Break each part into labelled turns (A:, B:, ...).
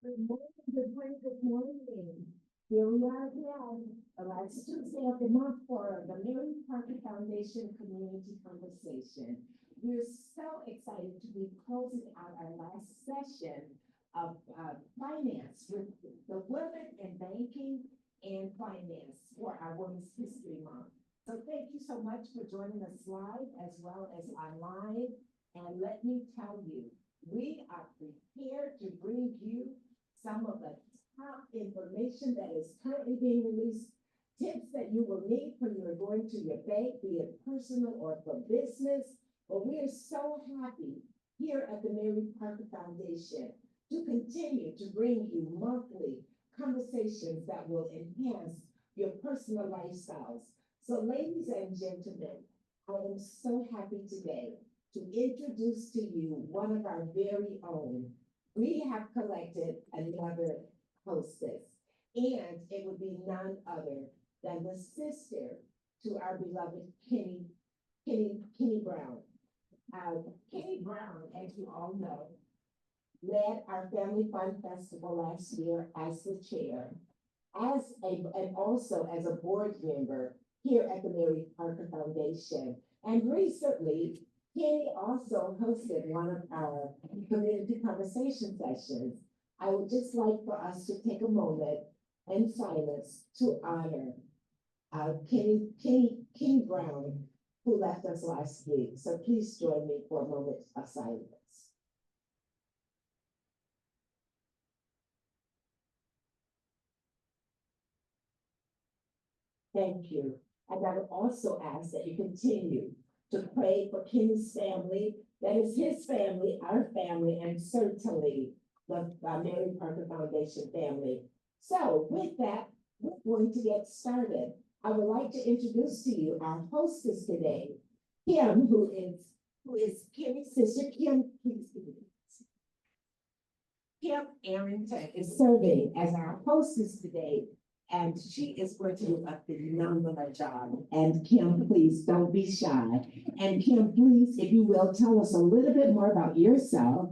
A: Good morning. Here we are again, the last Tuesday of the month for the Mary Parker Foundation Community Conversation. We're so excited to be closing out our last session of finance with the women in banking and finance for our Women's History Month. So thank you so much for joining us live as well as online. And let me tell you, we are prepared to bring you some of the top information that is currently being released, tips that you will need when you're going to your bank, be it personal or for business. But we are so happy here at the Mary Parker Foundation to continue to bring you monthly conversations that will enhance your personal lifestyles. So ladies and gentlemen, I am so happy today to introduce to you one of our very own. We have collected another hostess, and it would be none other than the sister to our beloved Kenny Brown. Kenny Brown, as you all know, led our Family Fun Festival last year as the chair, and also as a board member here at the Mary Parker Foundation. And recently, Kenny also hosted one of our community conversation sessions. I would just like for us to take a moment in silence to honor Kenny Brown, who left us last week. So please join me for a moment of silence. Thank you. And I would also ask that you continue to pray for Kenny's family, that is his family, our family, and certainly the Mary Parker Foundation family. So with that, we're going to get started. I would like to introduce to you our hostess today, Kim, who is Kenny's sister. Kim, please give me this. Kim Harrington is serving as our hostess today, and she is going to do a phenomenal job. And Kim, please don't be shy. And Kim, please, if you will, tell us a little bit more about yourself,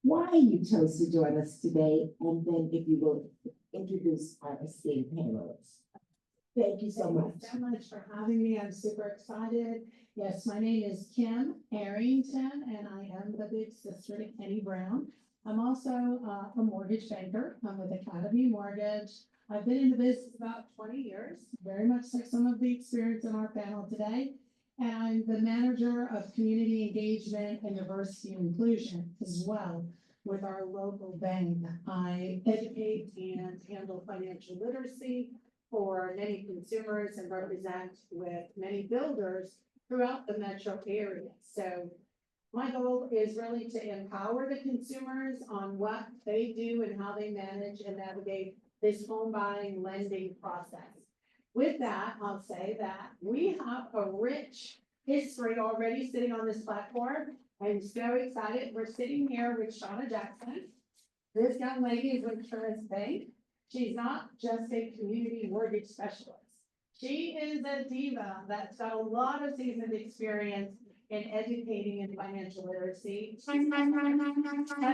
A: why you chose to join us today, and then if you will introduce our esteemed panelists. Thank you so much.
B: Thank you so much for having me. I'm super excited. Yes, my name is Kim Harrington, and I am the big sister to Kenny Brown. I'm also a mortgage banker. I'm with Academy Mortgage. I've been in the business about 20 years, very much like some of the experience in our panel today. And I'm the manager of community engagement and diversity and inclusion as well with our local bank. I educate and handle financial literacy for many consumers and represent with many builders throughout the metro area. So my goal is really to empower the consumers on what they do and how they manage and navigate this home buying lending process. With that, I'll say that we have a rich history already sitting on this platform. I'm so excited. We're sitting here with Shawna Jackson. This young lady is with Insurance Bank. She's not just a community mortgage specialist. She is a diva that's got a lot of seasoned experience in educating in financial literacy. And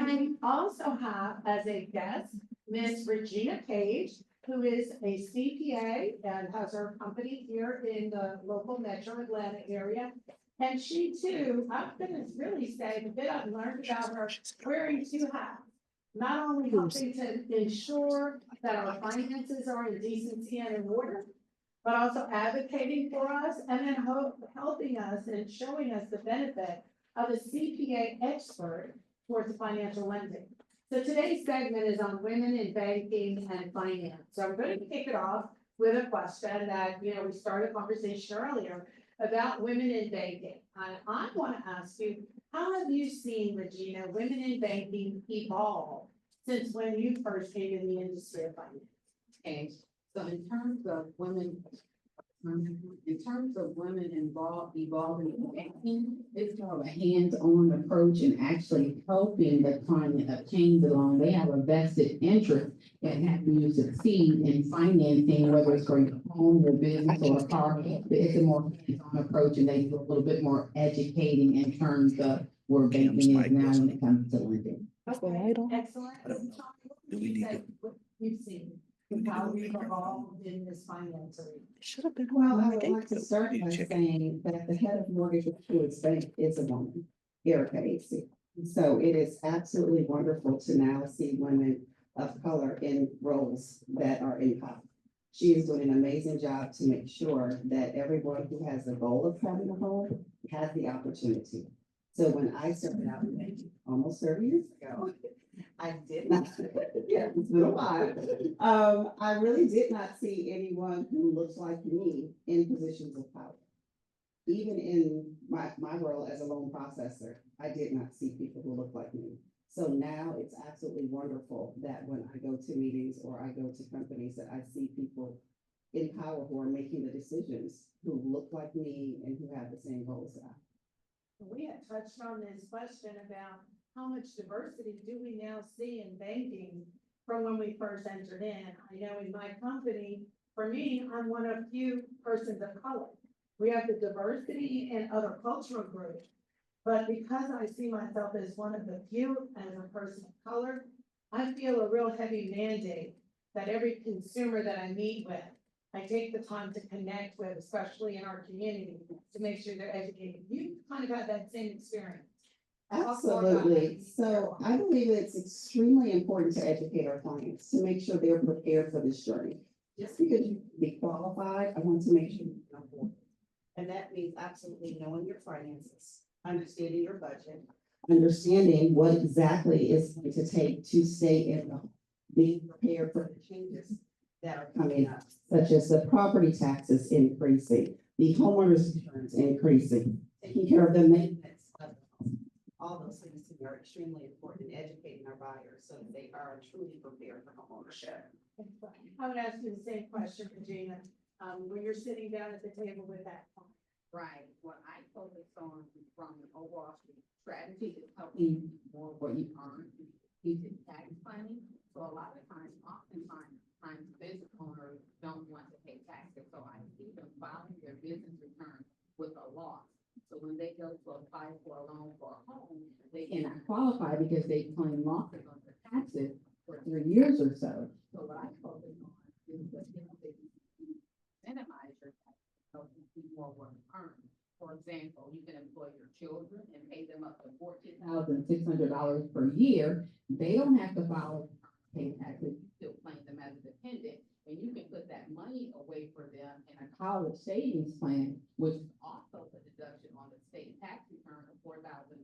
B: we also have as a guest, Miss Regina Page, who is a CPA and has her company here in the local metro Atlanta area. And she too, I'm gonna really say the bit I've learned about her wearing two hats. Not only helping to ensure that our finances are in decency and in order, but also advocating for us and then helping us and showing us the benefit of a CPA expert towards financial lending. So today's segment is on women in banking and finance. So I'm going to kick it off with a question that, we started a conversation earlier about women in banking. I want to ask you, how have you seen, Regina, women in banking evolve since when you first came in the industry of finance?
C: Okay, so in terms of women evolving in banking, it's more of a hands-on approach and actually helping the client obtain the loan. They have a vested interest in having you succeed in financing, whether it's for your home, your business, or a car. It's a more hands-on approach, and they do a little bit more educating in terms of where banking is now when it comes to lending.
B: Okay, excellent. you said what you've seen, how we've evolved in this finance arena.
D: Should have been.
C: Well, I would like to start by saying that the head of Mortgage Assurance Bank is a woman, Erica AC. So it is absolutely wonderful to now see women of color in roles that are in power. She is doing an amazing job to make sure that everyone who has the goal of having a home has the opportunity. So when I started out in banking almost 30 years ago, I did not, yeah, it's been a while. I really did not see anyone who looks like me in positions of power. Even in my role as a loan processor, I did not see people who look like me. So now it's absolutely wonderful that when I go to meetings or I go to companies that I see people in power who are making the decisions, who look like me and who have the same goals that I have.
B: We had touched on this question about how much diversity do we now see in banking from when we first entered in? I know in my company, for me, I'm one of few persons of color. We have the diversity in other cultural groups, but because I see myself as one of the few as a person of color, I feel a real heavy mandate that every consumer that I meet with, I take the time to connect with, especially in our community, to make sure they're educated. You kind of had that same experience.
C: Absolutely. So I believe it's extremely important to educate our clients, to make sure they're prepared for this journey. Just because you be qualified, I want to make sure you know more. And that means absolutely knowing your finances, understanding your budget, understanding what exactly is going to take to stay in the home, being prepared for the changes that are coming up, such as the property taxes increasing, the homeowner's insurance increasing, taking care of the maintenance of the home. All those things to me are extremely important in educating our buyers so that they are truly prepared for homeownership.
B: I would ask you the same question, Regina, when you're sitting down at the table with that client.
C: Right, what I focus on from an overall strategy is helping more what you earn, strategic tax planning. So a lot of times, oftentimes, business owners don't want to pay taxes, so I see them filing their business return with a loss. So when they go to apply for a loan for a home, they cannot qualify because they claim losses on their taxes for 3 years or so. So what I focus on is that they minimize your taxes, help you see more what you earn. For example, you can employ your children and pay them up to $14,600 per year. They don't have to file pay taxes, you still claim them as a dependent, and you can put that money away for them in a college savings plan, which is also a deduction on the state tax return of $4,000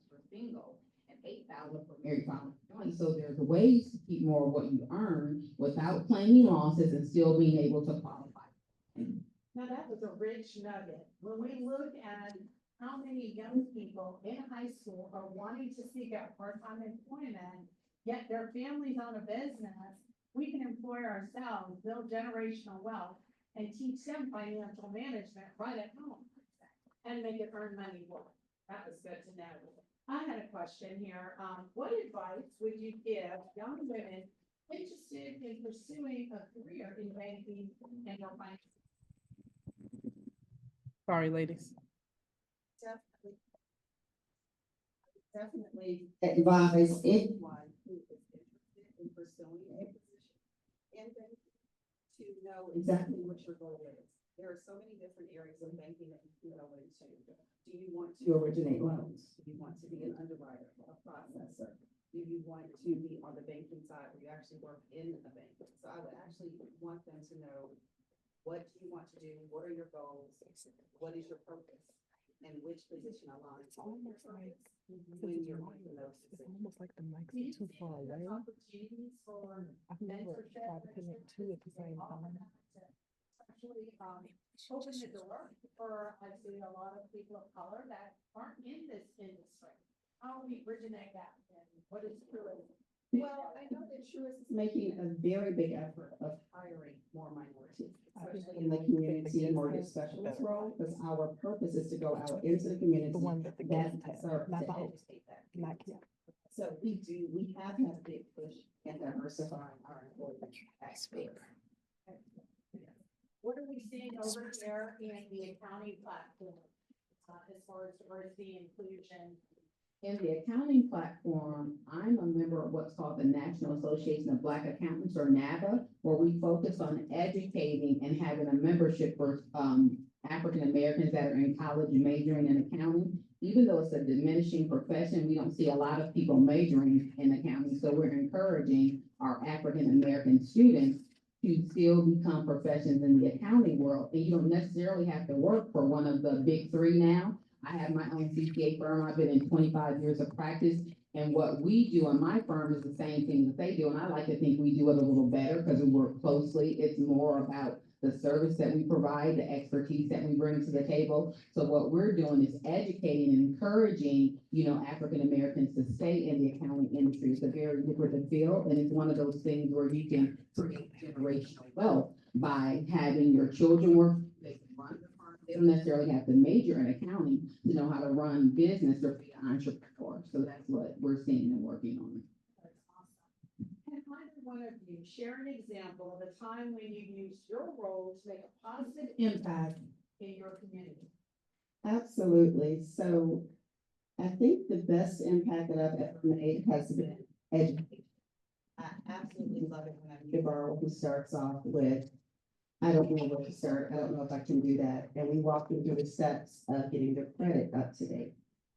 C: for single and $8,000 for married filing joint. So there's ways to keep more of what you earn without claiming losses and still being able to qualify.
B: Now, that was a rich nugget. When we look at how many young people in high school are wanting to seek out part-time employment, yet their family's on a business, we can employ ourselves, build generational wealth, and teach them financial management right at home and make it earn money work. That was good to know. I had a question here. What advice would you give young women interested in pursuing a career in banking and or finance?
D: Sorry, ladies.
C: Definitely advise anyone who is interested in pursuing a position in banking to know exactly what your goal is. There are so many different areas of banking that you can go into. Do you want to originate loans? Do you want to be an underwriter, a processor? Do you want to be on the banking side where you actually work in a bank? So I would actually want them to know, what do you want to do? What are your goals? What is your purpose? And which position aligns with your purpose when you're making those
D: It's
C: decisions.
D: almost like the mics
B: Do you
D: are too
B: see
D: far
B: there's
D: away.
B: opportunities for
D: I've never
B: mentorship?
D: tried to connect two at the same time.
B: Actually, open the door for, I see a lot of people of color that aren't in this industry. How do we originate that and what is truism?
C: Well, I know that Truist is making a very big effort of hiring more minorities, especially in the community mortgage specialist role, because our purpose is to go out into the community.
D: The one that the
C: that
D: guest had,
C: serve
D: not
C: to
D: the host.
C: educate that
D: Not
C: community.
D: Kim.
C: So we have had a big push in diversifying our employee tax base.
B: What are we seeing over here in the accounting platform? As far as diversity, inclusion,
C: In the accounting platform, I'm a member of what's called the National Association of Black Accountants, or NABA, where we focus on educating and having a membership for African Americans that are in college majoring in accounting. Even though it's a diminishing profession, we don't see a lot of people majoring in accounting, so we're encouraging our African American students to still become professions in the accounting world. And you don't necessarily have to work for one of the big three now. I have my own CPA firm. I've been in 25 years of practice. And what we do in my firm is the same thing that they do. And I like to think we do it a little better because we work closely. It's more about the service that we provide, the expertise that we bring to the table. So what we're doing is educating and encouraging, African Americans to stay in the accounting industry. It's a very lucrative field, and it's one of those things where you can create generational wealth by having your children work. They can run the firm. They don't necessarily have to major in accounting to know how to run business or be an entrepreneur. So that's what we're seeing and working on.
B: That's awesome. Can either one of you share an example of a time when you used your role to make a positive impact in your community?
E: Absolutely. So I think the best impact that I've ever made has been education. I absolutely love it when I meet a borrower who starts off with, I don't know where to start. I don't know if I can do that. And we walk them through the steps of getting their credit up to date,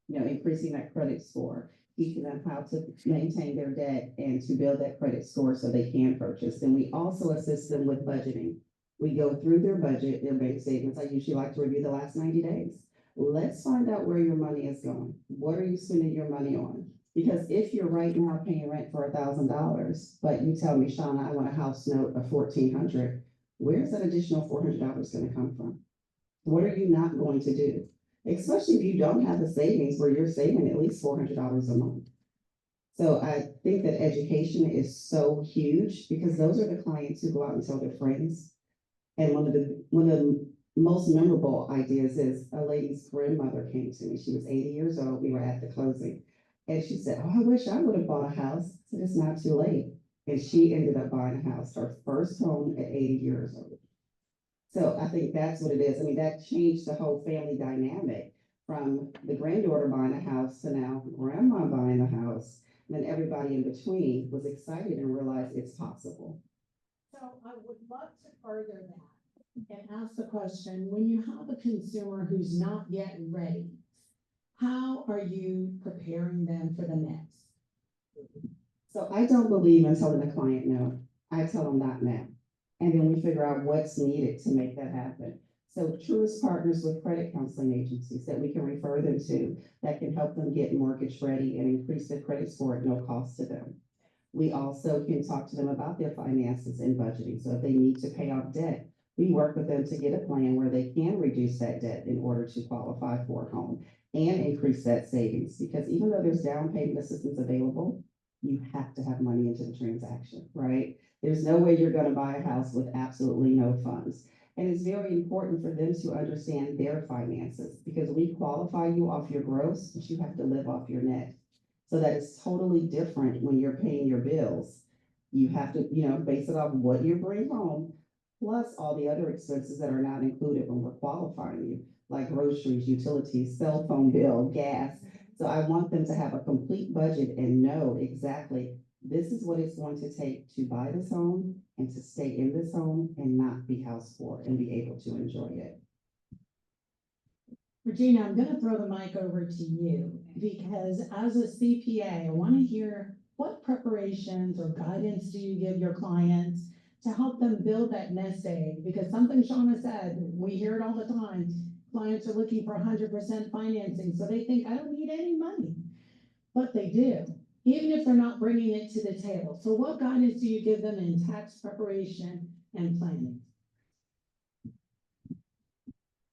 E: increasing that credit score, teaching them how to maintain their debt and to build that credit score so they can purchase. And we also assist them with budgeting. We go through their budget, their bank statements. I usually like to review the last 90 days. Let's find out where your money is going. What are you spending your money on? Because if you're right now paying rent for $1,000, but you tell me, Shawna, I want a house note of $1,400, where's that additional $400 going to come from? What are you not going to do? Especially if you don't have the savings where you're saving at least $400 a month. So I think that education is so huge because those are the clients who go out and tell their friends. And one of the most memorable ideas is a lady's grandmother came to me. She was 80 years old. We were at the closing. And she said, oh, I wish I would have bought a house. I said, it's not too late. And she ended up buying a house, her first home at 80 years old. So I think that's what it is. I mean, that changed the whole family dynamic from the granddaughter buying a house to now grandma buying a house. And then everybody in between was excited and realized it's possible.
B: So I would love to further that and ask the question, when you have a consumer who's not yet ready, how are you preparing them for the next?
E: So I don't believe in telling the client no. I tell them not now. And then we figure out what's needed to make that happen. So Truist partners with credit counseling agencies that we can refer them to that can help them get mortgage ready and increase their credit score at no cost to them. We also can talk to them about their finances and budgeting. So if they need to pay off debt, we work with them to get a plan where they can reduce that debt in order to qualify for a home and increase that savings. Because even though there's down payment assistance available, you have to have money into the transaction, right? There's no way you're going to buy a house with absolutely no funds. And it's very important for them to understand their finances because we qualify you off your gross, but you have to live off your net. So that is totally different when you're paying your bills. You have to, base it off what you bring home, plus all the other expenses that are not included when we're qualifying you, like groceries, utilities, cell phone bill, gas. So I want them to have a complete budget and know exactly this is what it's going to take to buy this home and to stay in this home and not be house poor and be able to enjoy it.
B: Regina, I'm going to throw the mic over to you because as a CPA, I want to hear what preparations or guidance do you give your clients to help them build that nest egg? Because something Shawna said, we hear it all the time. Clients are looking for 100% financing, so they think I don't need any money, but they do, even if they're not bringing it to the table. So what guidance do you give them in tax preparation and planning?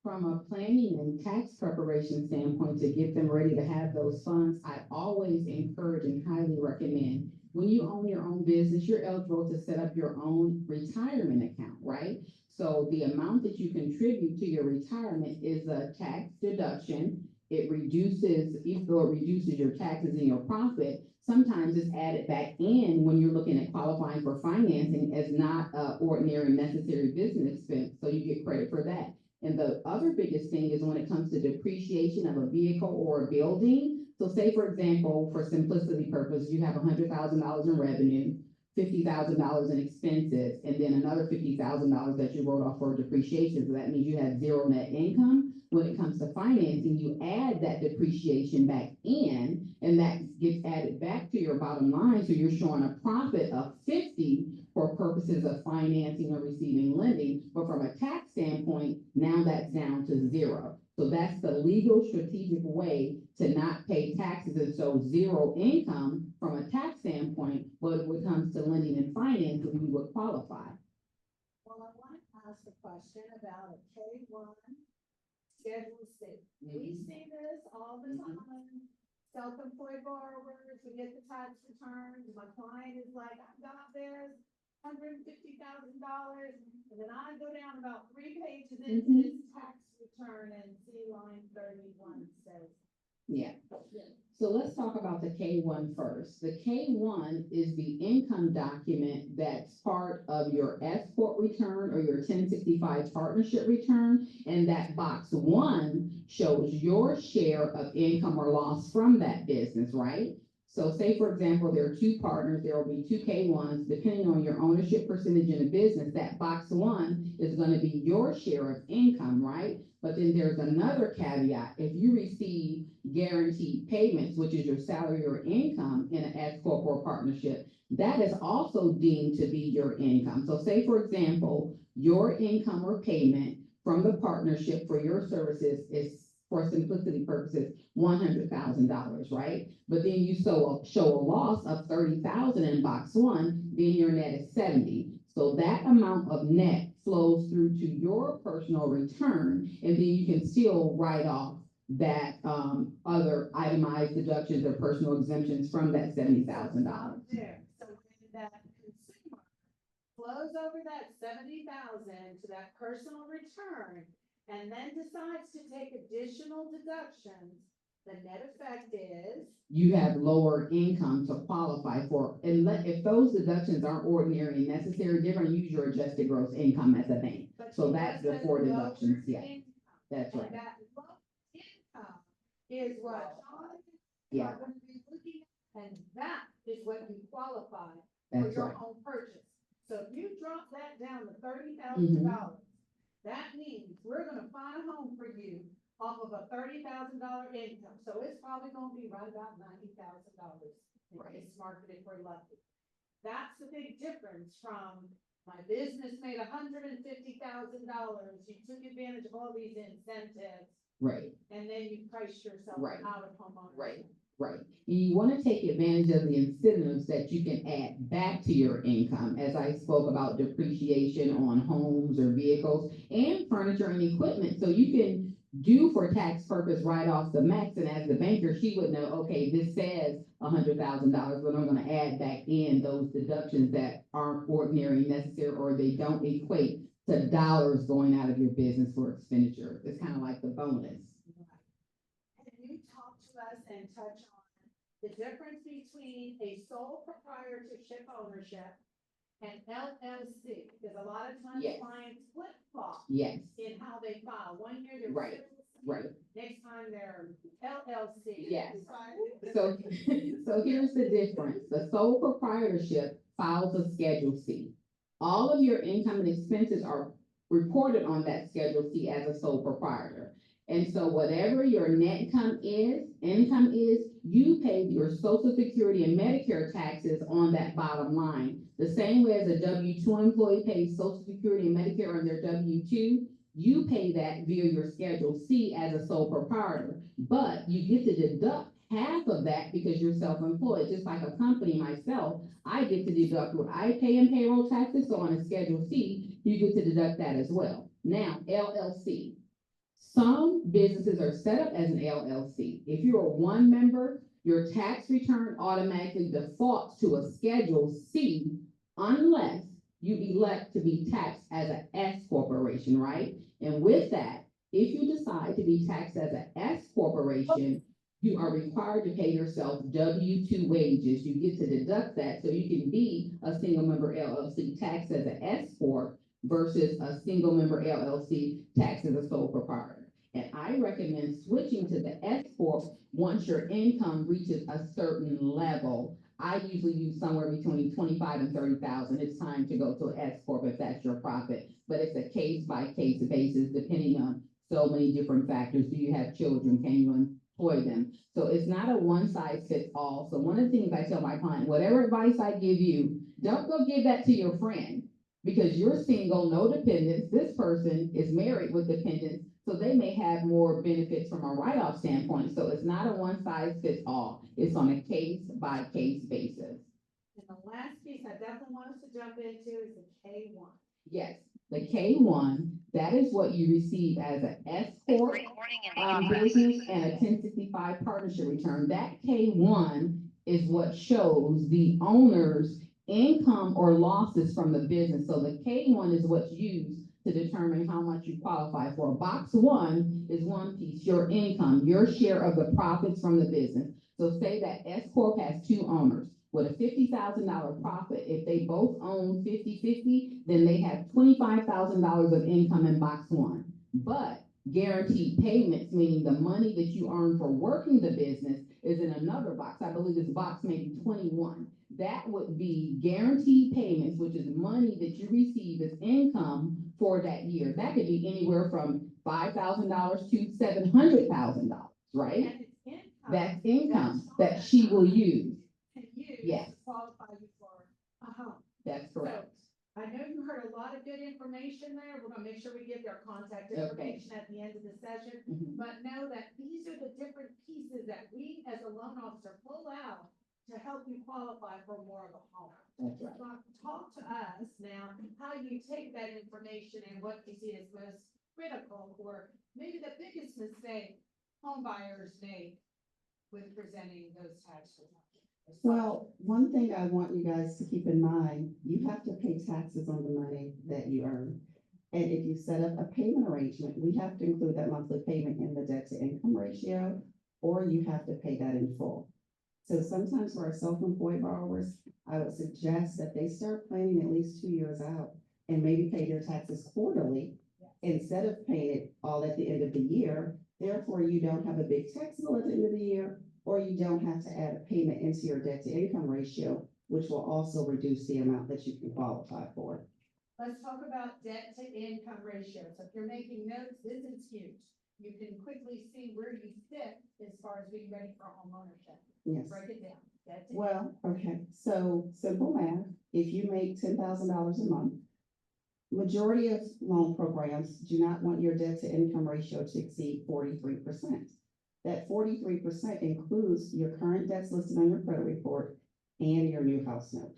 C: From a planning and tax preparation standpoint, to get them ready to have those funds, I always encourage and highly recommend when you own your own business, you're eligible to set up your own retirement account, right? So the amount that you contribute to your retirement is a tax deduction. It reduces, even though it reduces your taxes and your profit, sometimes it's added back in when you're looking at qualifying for financing as not ordinary necessary business expense. So you get credit for that. And the other biggest thing is when it comes to depreciation of a vehicle or a building, So say, for example, for simplicity purpose, you have $100,000 in revenue, $50,000 in expenses, and then another $50,000 that you wrote off for depreciation. So that means you have zero net income. When it comes to financing, you add that depreciation back in, and that gets added back to your bottom line. So you're showing a profit of 50 for purposes of financing or receiving lending. But from a tax standpoint, now that's down to zero. So that's the legal strategic way to not pay taxes, and so zero income from a tax standpoint, but when it comes to lending and financing, you would qualify.
B: Well, I want to ask a question about a K-1 Schedule C. We see this all the time. Self-employed borrowers, we get the tax returns. My client is like, I've got this $150,000, and then I go down about 3 pages into this tax return and see line 31 says.
C: Yeah. So let's talk about the K-1 first. The K-1 is the income document that's part of your S corp return or your 1065 partnership return. And that box 1 shows your share of income or loss from that business, right? So say, for example, there are 2 partners, there will be 2 K-1s, depending on your ownership percentage in a business, that box 1 is going to be your share of income, right? But then there's another caveat. If you receive guaranteed payments, which is your salary or income in an S corp or partnership, that is also deemed to be your income. So say, for example, your income or payment from the partnership for your services is, for simplicity purposes, $100,000, right? But then you show a loss of $30,000 in box 1, then your net is 70. So that amount of net flows through to your personal return, and then you can still write off that other itemized deductions or personal exemptions from that $70,000.
B: There. So when that consumer flows over that 70,000 to that personal return and then decides to take additional deductions, the net effect is
C: you have lower income to qualify for, and if those deductions aren't ordinary and necessary, they're going to use your adjusted gross income as a bank. So that's the 4 deductions. Yeah, that's right.
B: And that low income is what Shawna
C: Yeah,
B: going to be looking at, and that is what you qualify for
C: that's
B: your
C: right.
B: home purchase. So if you drop that down to $30,000, that means we're going to find a home for you off of a $30,000 income. So it's probably going to be right about $90,000 in this market if we're lucky. That's the big difference from my business made $150,000. You took advantage of all these incentives.
C: Right.
B: And then you price yourself out of homeownership.
C: Right. Right. And you want to take advantage of the incentives that you can add back to your income, as I spoke about depreciation on homes or vehicles and furniture and equipment. So you can do for tax purpose right off the max, and as the banker, she would know, okay, this says $100,000, but I'm going to add back in those deductions that aren't ordinary, necessary, or they don't equate to dollars going out of your business for expenditure. It's kind of like the bonus.
B: Can you talk to us and touch on the difference between a sole proprietorship ownership and LLC? Because a lot of times clients flip-flop in how they file. One year they're next time they're LLC.
C: Yes. So here's the difference. The sole proprietorship files a Schedule C. All of your income and expenses are reported on that Schedule C as a sole proprietor. And so whatever your net income is, you pay your Social Security and Medicare taxes on that bottom line. The same way as a W-2 employee pays Social Security and Medicare on their W-2, you pay that via your Schedule C as a sole proprietor. But you get to deduct half of that because you're self-employed. Just like a company, myself, I get to deduct what I pay in payroll taxes. So on a Schedule C, you get to deduct that as well. Now, LLC. Some businesses are set up as an LLC. If you're a 1 member, your tax return automatically defaults to a Schedule C unless you elect to be taxed as an S corporation, right? And with that, if you decide to be taxed as an S corporation, you are required to pay yourself W-2 wages. You get to deduct that so you can be a single member LLC taxed as an S corp versus a single member LLC taxed as a sole proprietor. And I recommend switching to the S corp once your income reaches a certain level. I usually use somewhere between 25 and 30,000. It's time to go to an S corp if that's your profit. But it's a case by case basis, depending on so many different factors. Do you have children? Can you employ them? So it's not a one size fits all. So one of the things I tell my client, whatever advice I give you, don't go give that to your friend because you're single, no dependents. This person is married with dependents, so they may have more benefits from a write-off standpoint. So it's not a one size fits all. It's on a case by case basis.
B: And the last piece I definitely want us to jump into is the K1.
C: Yes, the K1, that is what you receive as an S corp business and a 1065 partnership return. That K1 is what shows the owner's income or losses from the business. So the K1 is what's used to determine how much you qualify for. Box 1 is one piece, your income, your share of the profits from the business. So say that S corp has 2 owners with a $50,000 profit. If they both own 50-50, then they have $25,000 of income in box 1. But guaranteed payments, meaning the money that you earn for working the business, is in another box. I believe it's box maybe 21. That would be guaranteed payments, which is money that you receive as income for that year. That could be anywhere from $5,000 to $700,000, right?
B: And it's income.
C: That's income that she will use.
B: Can use
C: Yes.
B: to qualify you for a home.
C: That's correct.
B: I know you heard a lot of good information there. We're gonna make sure we give their contact
C: Okay.
B: information at the end of the session.
C: Mhm.
B: But know that these are the different pieces that we as a loan officer pull out to help you qualify for more of a home.
C: That's right.
B: Talk to us now, how you take that information and what you see as most critical, or maybe the biggest mistake home buyers make with presenting those tax returns.
E: Well, one thing I want you guys to keep in mind, you have to pay taxes on the money that you earn. And if you set up a payment arrangement, we have to include that monthly payment in the debt to income ratio, or you have to pay that in full. So sometimes for our self-employed borrowers, I would suggest that they start planning at least 2 years out and maybe pay their taxes quarterly instead of paying it all at the end of the year. Therefore, you don't have a big tax bill at the end of the year, or you don't have to add a payment into your debt to income ratio, which will also reduce the amount that you can qualify for.
B: Let's talk about debt to income ratio. So if you're making notes, this is huge. You can quickly see where you sit as far as being ready for home ownership.
E: Yes.
B: Break it down. Debt to
E: Well, okay, so simple math, if you make $10,000 a month, majority of loan programs do not want your debt to income ratio to exceed 43%. That 43% includes your current debts listed on your credit report and your new house note.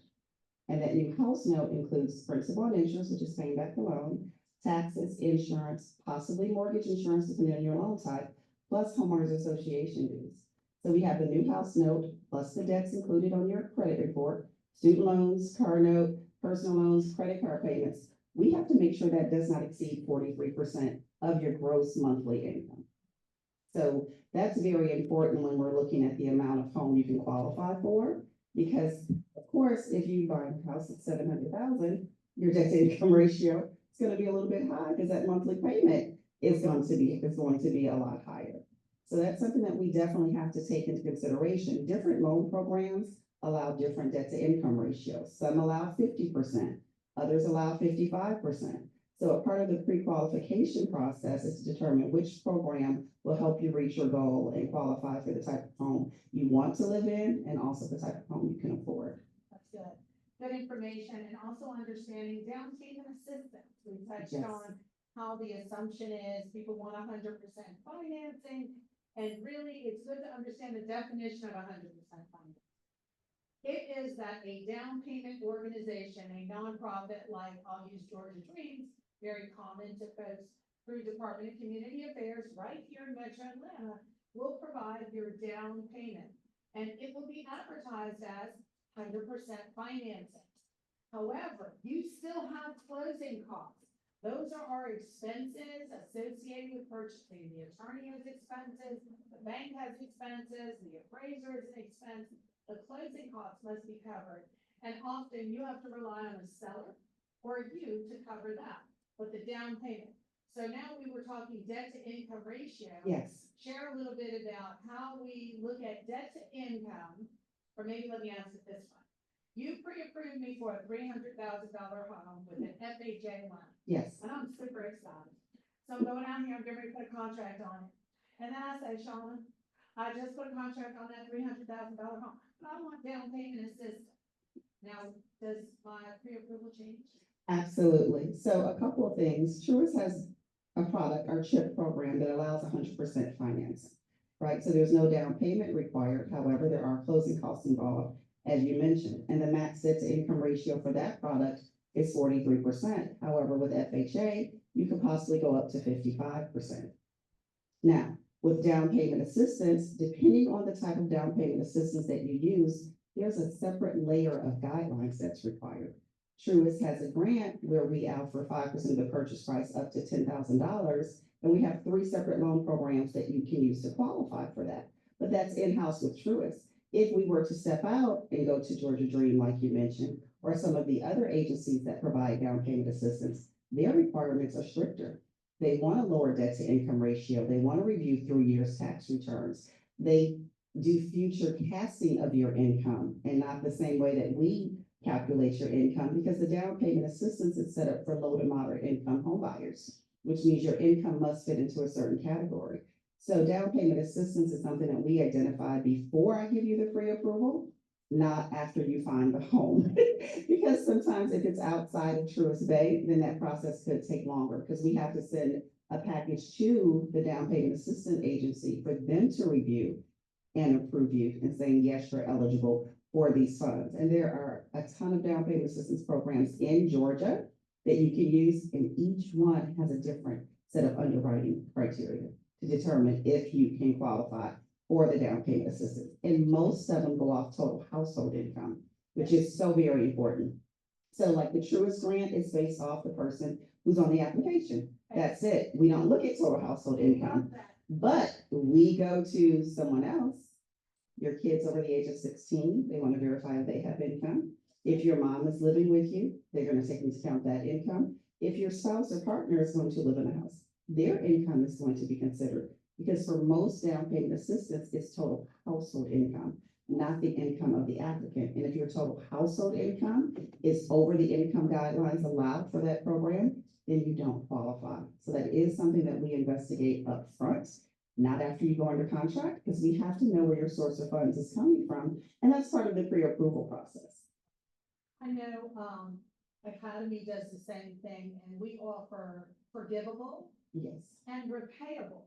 E: And that new house note includes principal and interest, which is paying back the loan, taxes, insurance, possibly mortgage insurance depending on your loan type, plus homeowners association dues. So we have the new house note plus the debts included on your credit report, student loans, car note, personal loans, credit card payments. We have to make sure that does not exceed 43% of your gross monthly income. So that's very important when we're looking at the amount of home you can qualify for, because of course, if you buy a house at 700,000, your debt to income ratio is going to be a little bit high because that monthly payment is going to be a lot higher. So that's something that we definitely have to take into consideration. Different loan programs allow different debt to income ratios. Some allow 50%, others allow 55%. So a part of the pre-qualification process is to determine which program will help you reach your goal and qualify for the type of home you want to live in and also the type of home you can afford.
B: That's good. Good information, and also understanding down payment assistance. We touched
E: Yes.
B: on how the assumption is people want 100% financing, and really it's good to understand the definition of 100% financing. It is that a down payment organization, a nonprofit like, I'll use Georgia Dreams, very common to folks through Department of Community Affairs right here in Metro Atlanta, will provide your down payment. And it will be advertised as 100% financing. However, you still have closing costs. Those are our expenses associated with purchasing. The attorney has expenses, the bank has expenses, the appraiser has an expense. The closing costs must be covered. And often you have to rely on a seller or you to cover that, but the down payment. So now we were talking debt to income ratio.
E: Yes,
B: Share a little bit about how we look at debt to income, or maybe let me ask it this way. You pre-approved me for a $300,000 home with an FHA loan,
E: yes,
B: and I'm super excited. So I'm going out here, I'm getting ready to put a contract on it. And then I say, Shawna, I just put a contract on that $300,000 home, but I want down payment assistance. Now, does my pre-approval change?
E: absolutely. So a couple of things. Truist has a product, our CHIP program, that allows 100% financing, right? So there's no down payment required. However, there are closing costs involved, as you mentioned, and the max debt to income ratio for that product is 43%. However, with FHA, you could possibly go up to 55%. Now, with down payment assistance, depending on the type of down payment assistance that you use, there's a separate layer of guidelines that's required. Truist has a grant where we offer 5% of the purchase price up to $10,000, and we have 3 separate loan programs that you can use to qualify for that. But that's in-house with Truist. If we were to step out and go to Georgia Dream, like you mentioned, or some of the other agencies that provide down payment assistance, their requirements are stricter. They want a lower debt to income ratio. They want to review 3 years tax returns. They do future casting of your income, and not the same way that we calculate your income, because the down payment assistance is set up for low to moderate income home buyers, which means your income must fit into a certain category. So down payment assistance is something that we identify before I give you the pre-approval, not after you find the home. Because sometimes if it's outside of Truist Bay, then that process could take longer, because we have to send a package to the down payment assistance agency for them to review and approve you and saying, yes, you're eligible for these funds. And there are a ton of down payment assistance programs in Georgia that you can use, and each one has a different set of underwriting criteria to determine if you can qualify for the down payment assistance. And most of them go off total household income, which is so very important. So like the Truist grant is based off the person who's on the application. That's it. We don't look at total household income, but we go to someone else. Your kids over the age of 16, they want to verify if they have income. If your mom is living with you, they're going to take into account that income. If your spouse or partner is going to live in the house, their income is going to be considered, because for most down payment assistance, it's total household income, not the income of the applicant. And if your total household income is over the income guidelines allowed for that program, then you don't qualify. So that is something that we investigate up front, not after you go under contract, because we have to know where your source of funds is coming from. And that's part of the pre-approval process.
B: I know, Academy does the same thing, and we offer forgivable
E: Yes.
B: and repayable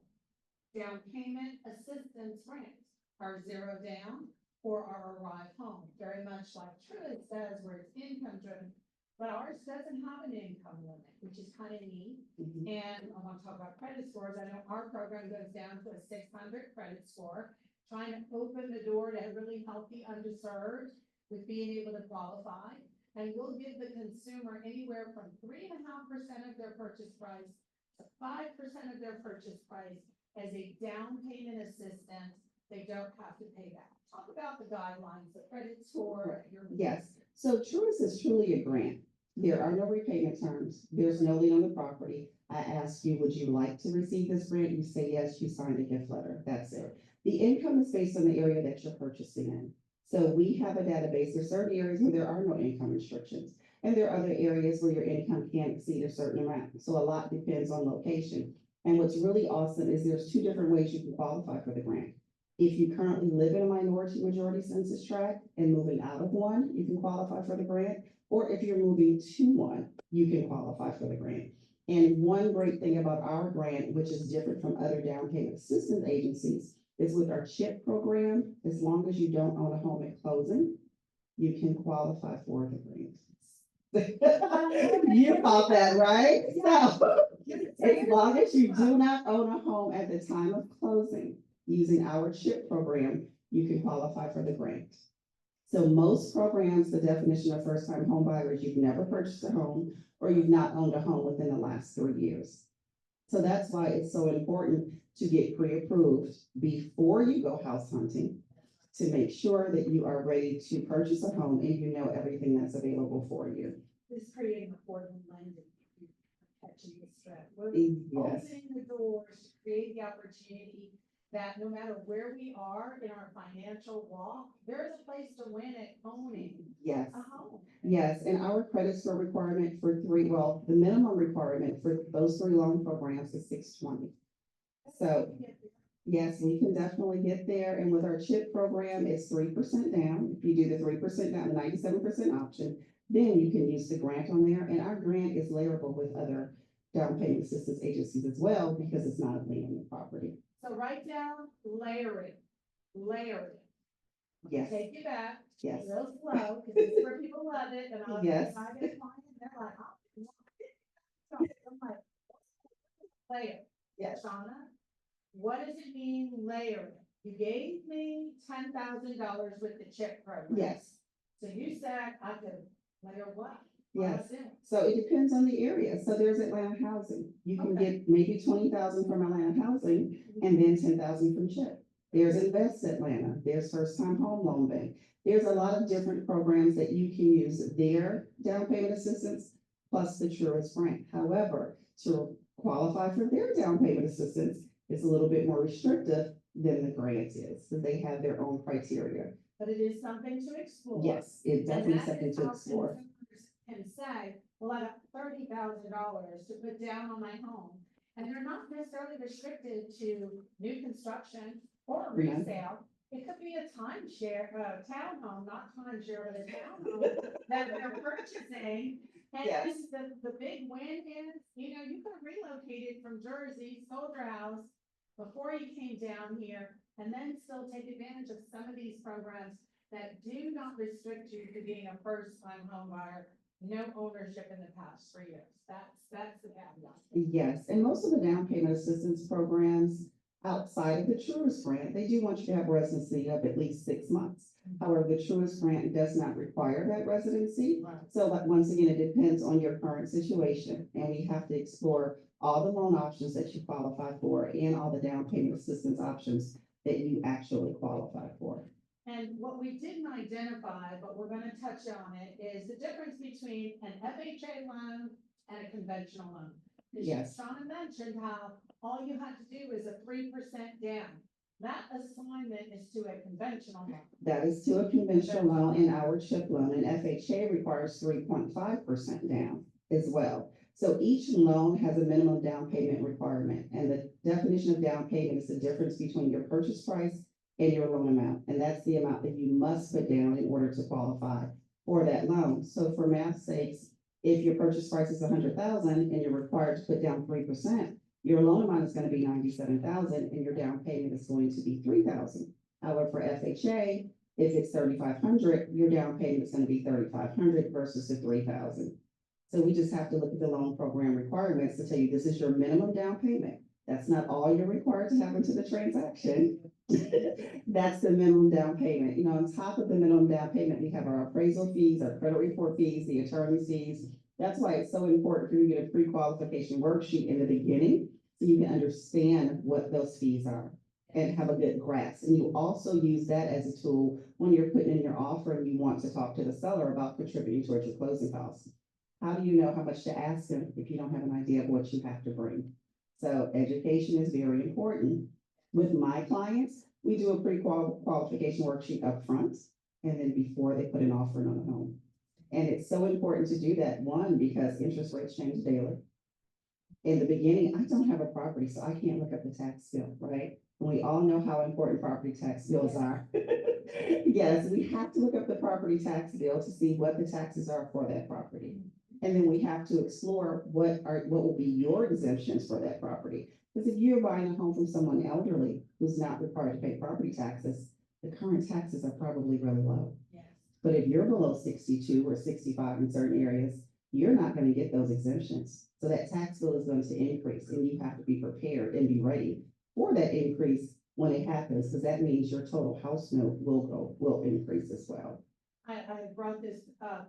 B: down payment assistance grants, our zero down or our arrive home, very much like Truist does, where it's income driven. But ours doesn't have an income limit, which is kind of neat.
E: Mhm.
B: And I want to talk about credit scores. I know our program goes down to a 600 credit score, trying to open the door to really help the underserved with being able to qualify. And we'll give the consumer anywhere from 3.5% of their purchase price to 5% of their purchase price as a down payment assistance. They don't have to pay that. Talk about the guidelines, the credit score.
E: Yes. So Truist is truly a grant. There are no repayment terms. There's no lien on the property. I ask you, would you like to receive this grant? You say yes, you sign a gift letter. That's it. The income is based on the area that you're purchasing in. So we have a database. There's certain areas where there are no income restrictions, and there are other areas where your income can't exceed a certain amount. So a lot depends on location. And what's really awesome is there's 2 different ways you can qualify for the grant. If you currently live in a minority majority census tract and moving out of one, you can qualify for the grant. Or if you're moving to one, you can qualify for the grant. And one great thing about our grant, which is different from other down payment assistance agencies, is with our CHIP program, as long as you don't own a home at closing, you can qualify for the grant. You thought that, right? So, as long as you do not own a home at the time of closing, using our CHIP program, you can qualify for the grant. So most programs, the definition of first-time home buyer is you've never purchased a home or you've not owned a home within the last 3 years. So that's why it's so important to get pre-approved before you go house hunting, to make sure that you are ready to purchase a home and you know everything that's available for you.
B: This creating affordable lending, catching the stress. We're
E: Yes.
B: opening the doors to create the opportunity that no matter where we are in our financial walk, there's a place to win at owning
E: Yes.
B: a home.
E: Yes, and our credit score requirement for the minimum requirement for those three loan programs is 620. So, yes, we can definitely get there, and with our CHIP program, it's 3% down. If you do the 3% down, the 97% option, then you can use the grant on there, and our grant is layerable with other down payment assistance agencies as well, because it's not a lien on the property.
B: So write down layering, layering.
E: Yes,
B: Take it back,
E: yes,
B: real slow, because this is where people love it, and I
E: Yes.
B: get a client, they're like, oh. So I'm like, layer.
E: Yes.
B: Shawna, what does it mean layering? You gave me $10,000 with the CHIP program.
E: yes,
B: So you said I could layer what?
E: yes.
B: What?
E: So it depends on the area. So there's Atlanta Housing. You can
B: Okay.
E: get maybe 20,000 from Atlanta Housing and then 10,000 from CHIP. There's Invest Atlanta, there's First Time Home Loan Bank. There's a lot of different programs that you can use their down payment assistance plus the Truist grant. However, to qualify for their down payment assistance is a little bit more restrictive than the grant is, because they have their own criteria.
B: But it is something to explore.
E: Yes, it's
B: And
E: definitely
B: that
E: something
B: is
E: to
B: how
E: explore.
B: consumers can say, well, I have $30,000 to put down on my home. And they're not necessarily restricted to new construction or
E: Yeah.
B: resale. It could be a timeshare, townhome, not timeshare, but a townhome that they're purchasing. And
E: Yes.
B: the big win is, you could have relocated from Jersey, sold your house before you came down here, and then still take advantage of some of these programs that do not restrict you to being a first-time home buyer, no ownership in the past 3 years. That's the caveat.
E: Yes, and most of the down payment assistance programs outside of the Truist grant, they do want you to have residency of at least 6 months. However, the Truist grant does not require that residency.
B: Right.
E: So but once again, it depends on your current situation, and we have to explore all the loan options that you qualify for and all the down payment assistance options that you actually qualify for.
B: And what we didn't identify, but we're gonna touch on it, is the difference between an FHA loan and a conventional loan. Because
E: Yes.
B: Shawna mentioned how all you had to do is a 3% down. That assignment is to a conventional loan.
E: That is to a conventional loan, and our CHIP loan, and FHA requires 3.5% down as well. So each loan has a minimum down payment requirement, and the definition of down payment is the difference between your purchase price and your loan amount, and that's the amount that you must put down in order to qualify for that loan. So for math's sakes, if your purchase price is 100,000 and you're required to put down 3%, your loan amount is going to be 97,000 and your down payment is going to be 3,000. However, for FHA, if it's 3,500, your down payment is going to be 3,500 versus the 3,000. So we just have to look at the loan program requirements to tell you this is your minimum down payment. That's not all you're required to have into the transaction. That's the minimum down payment. On top of the minimum down payment, we have our appraisal fees, our credit report fees, the attorney's fees. That's why it's so important for you to get a pre-qualification worksheet in the beginning, so you can understand what those fees are and have a good grasp. And you also use that as a tool when you're putting in your offer and you want to talk to the seller about contributing towards your closing costs. How do you know how much to ask them if you don't have an idea of what you have to bring? So education is very important. With my clients, we do a pre-qualification worksheet up front and then before they put an offer on the home. And it's so important to do that, one, because interest rates change daily. In the beginning, I don't have a property, so I can't look up the tax bill, right? And we all know how important property tax bills are. Yes, we have to look up the property tax bill to see what the taxes are for that property. And then we have to explore what will be your exemptions for that property. Because if you're buying a home from someone elderly who's not required to pay property taxes, the current taxes are probably really low.
B: Yes.
E: But if you're below 62 or 65 in certain areas, you're not going to get those exemptions. So that tax bill is going to increase, and you have to be prepared and be ready for that increase when it happens, because that means your total house note will increase as well.
B: I brought this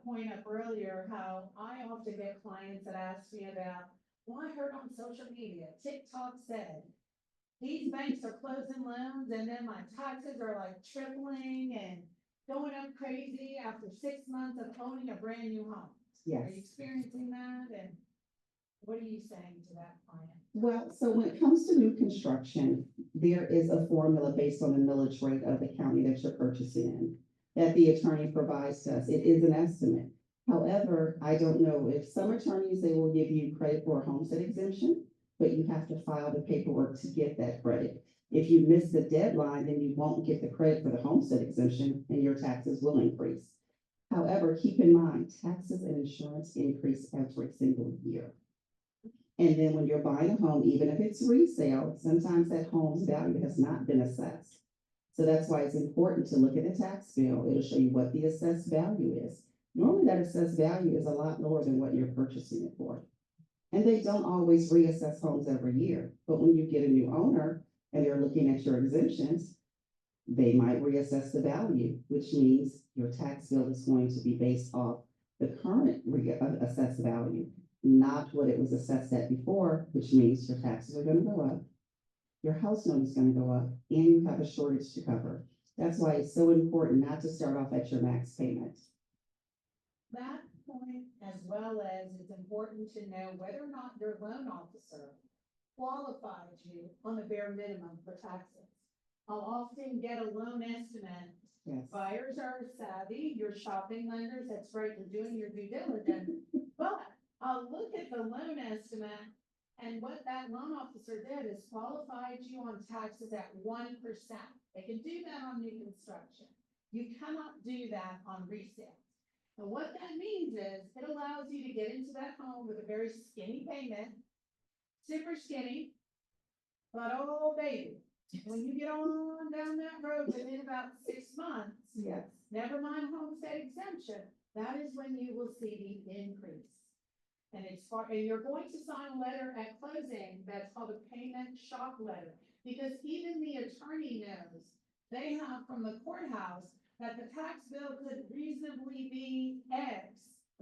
B: point up earlier, how I often get clients that ask me about, well, I heard on social media, TikTok said, these banks are closing loans and then my taxes are like tripling and going up crazy after 6 months of owning a brand new home.
E: Yes.
B: Are you experiencing that? And What are you saying to that client?
E: Well, so when it comes to new construction, there is a formula based on the millage rate of the county that you're purchasing in, that the attorney provides to us. It is an estimate. However, I don't know if some attorneys, they will give you credit for a homestead exemption, but you have to file the paperwork to get that credit. If you miss the deadline, then you won't get the credit for the homestead exemption and your taxes will increase. However, keep in mind, taxes and insurance increase every single year. And then when you're buying a home, even if it's resale, sometimes that home's value has not been assessed. So that's why it's important to look at the tax bill. It'll show you what the assessed value is. Normally that assessed value is a lot lower than what you're purchasing it for. And they don't always reassess homes every year, but when you get a new owner and they're looking at your exemptions, they might reassess the value, which means your tax bill is going to be based off the current assessed value, not what it was assessed at before, which means your taxes are gonna go up, your house note is gonna go up, and you have a shortage to cover. That's why it's so important not to start off at your max payment.
B: That point, as well as it's important to know whether or not your loan officer qualifies you on the bare minimum for taxes. I'll often get a loan estimate.
E: Yes.
B: Buyers are savvy, you're shopping lenders, that's right, you're doing your due diligence. But I'll look at the loan estimate, and what that loan officer did is qualified you on taxes at 1%. They can do that on new construction. You cannot do that on resale. And what that means is it allows you to get into that home with a very skinny payment, super skinny, but oh baby, when you get on down that road within about 6 months,
E: Yes.
B: never mind homestead exemption, that is when you will see the increase. And and you're going to sign a letter at closing that's called a payment shock letter, because even the attorney knows, they have from the courthouse that the tax bill could reasonably be X,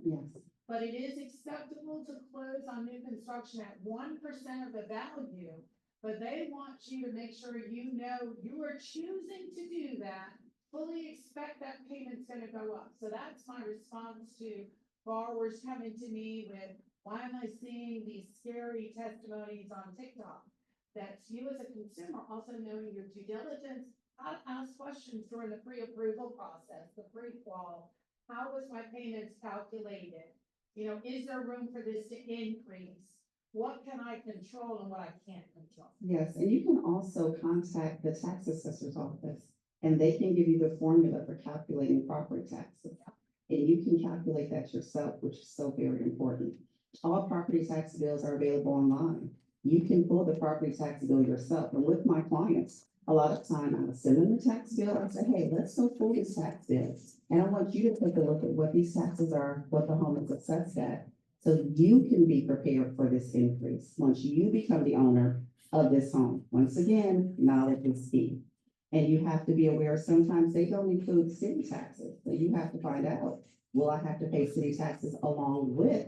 E: Yes.
B: but it is acceptable to close on new construction at 1% of the value. But they want you to make sure you know you are choosing to do that, fully expect that payment's gonna go up. So that's my response to borrowers coming to me with, why am I seeing these scary testimonies on TikTok? That's you as a consumer also knowing your due diligence. I ask questions during the pre-approval process, the pre-qual. How was my payments calculated? You know, is there room for this to increase? What can I control and what I can't control?
E: Yes, and you can also contact the tax assessor's office, and they can give you the formula for calculating property taxes. And you can calculate that yourself, which is so very important. All property tax bills are available online. You can pull the property tax bill yourself. And with my clients, a lot of time I would send them the tax bill and say, hey, let's go pull this tax bill. And I want you to take a look at what these taxes are, what the home is assessed at, so you can be prepared for this increase once you become the owner of this home. Once again, knowledge is key. And you have to be aware, sometimes they don't include city taxes. So you have to find out, will I have to pay city taxes along with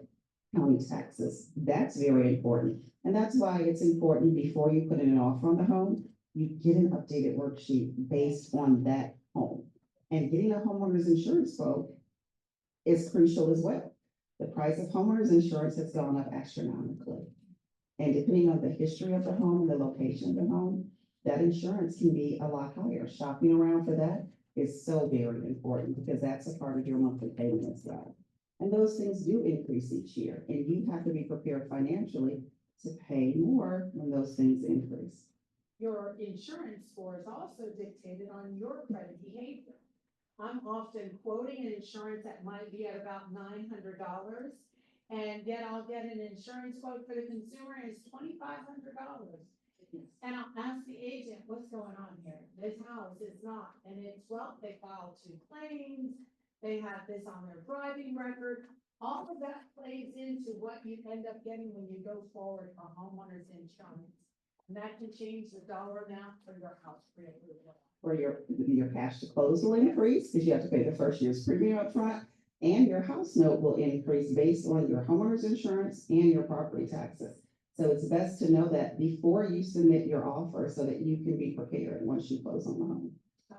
E: county taxes? That's very important. And that's why it's important before you put in an offer on the home, you get an updated worksheet based on that home. And getting a homeowner's insurance quote is crucial as well. The price of homeowner's insurance has gone up astronomically. And depending on the history of the home and the location of the home, that insurance can be a lot higher. Shopping around for that is so very important because that's a part of your monthly payment as well. And those things do increase each year, and you have to be prepared financially to pay more when those things increase.
B: Your insurance score is also dictated on your credit behavior. I'm often quoting an insurance that might be at about $900, and yet I'll get an insurance quote for the consumer and it's $2,500. And I'll ask the agent, what's going on here? This house is not, and it's, well, they filed 2 claims, they have this on their driving record. All of that plays into what you end up getting when you go forward for homeowner's insurance. And that can change the dollar amount for your house pre-approval.
E: Or your cash to close will increase because you have to pay the first year's premium up front, and your house note will increase based on your homeowner's insurance and your property taxes. So it's best to know that before you submit your offer so that you can be prepared once you close on the home.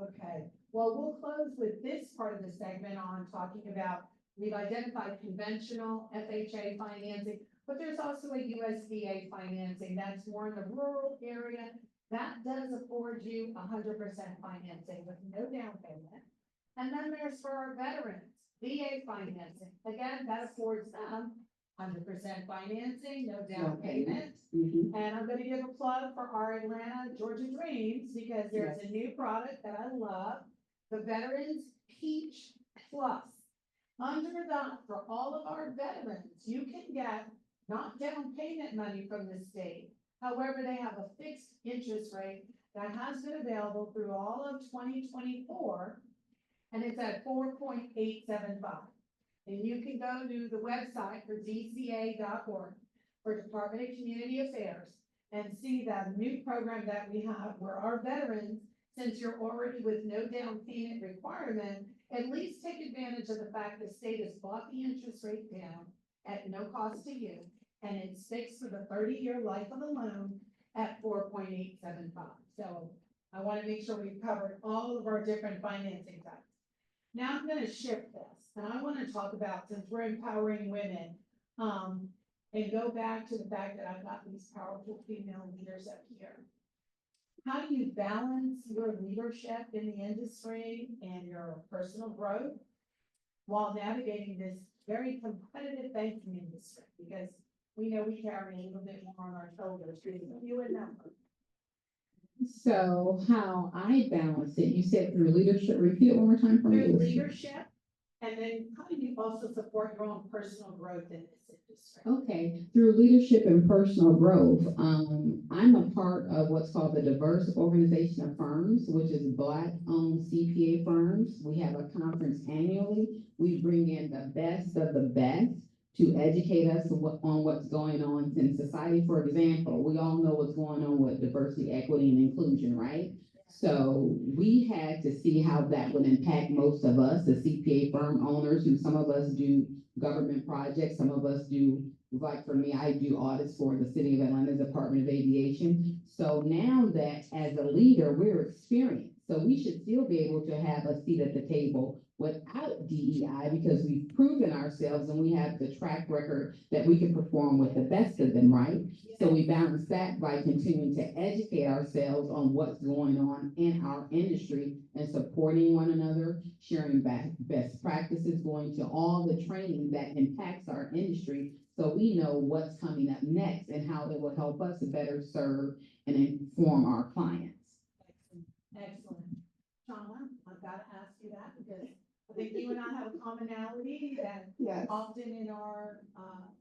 B: Okay, well, we'll close with this part of the segment on talking about We've identified conventional FHA financing, but there's also a USDA financing that's more in the rural area. That does afford you 100% financing with no down payment. And then there's for our veterans, VA financing. Again, that affords them 100% financing, no down payment.
E: Mhm.
B: And I'm gonna give a plug for our Atlanta, Georgia Dreams, because there's a new product that I love, the Veterans Peach Plus. Under the, for all of our veterans, you can get not down payment money from the state. However, they have a fixed interest rate that has been available through all of 2024, and it's at 4.875. And you can go to the website for dca.org for Department of Community Affairs and see that new program that we have where our veterans, since you're already with no down payment requirement, at least take advantage of the fact the state has bought the interest rate down at no cost to you, and it's fixed for the 30-year life of the loan at 4.875. So I want to make sure we've covered all of our different financing types. Now I'm going to shift this, and I want to talk about, since we're empowering women, and go back to the fact that I've got these powerful female leaders up here. How do you balance your leadership in the industry and your personal growth while navigating this very competitive banking industry? Because we know we carry a little bit more on our shoulders, you and number.
C: So how I balance it, you said through leadership, repeat it one more time for me.
B: Through leadership, and then how do you also support your own personal growth in this industry?
C: Okay, through leadership and personal growth, I'm a part of what's called the Diverse Organization of Firms, which is Black-owned CPA firms. We have a conference annually. We bring in the best of the best to educate us on what's going on in society. For example, we all know what's going on with diversity, equity, and inclusion, right? So we had to see how that would impact most of us, the CPA firm owners, who some of us do government projects, some of us do, like for me, I do audits for the City of Atlanta Department of Aviation. So now that as a leader, we're experienced. So we should still be able to have a seat at the table without DEI because we've proven ourselves and we have the track record that we can perform with the best of them, right? So we balance that by continuing to educate ourselves on what's going on in our industry and supporting one another, sharing best practices, going to all the training that impacts our industry so we know what's coming up next and how it will help us better serve and inform our clients.
B: Excellent. Shawna, I've got to ask you that because I think you and I have a commonality that
E: Yes.
B: often in our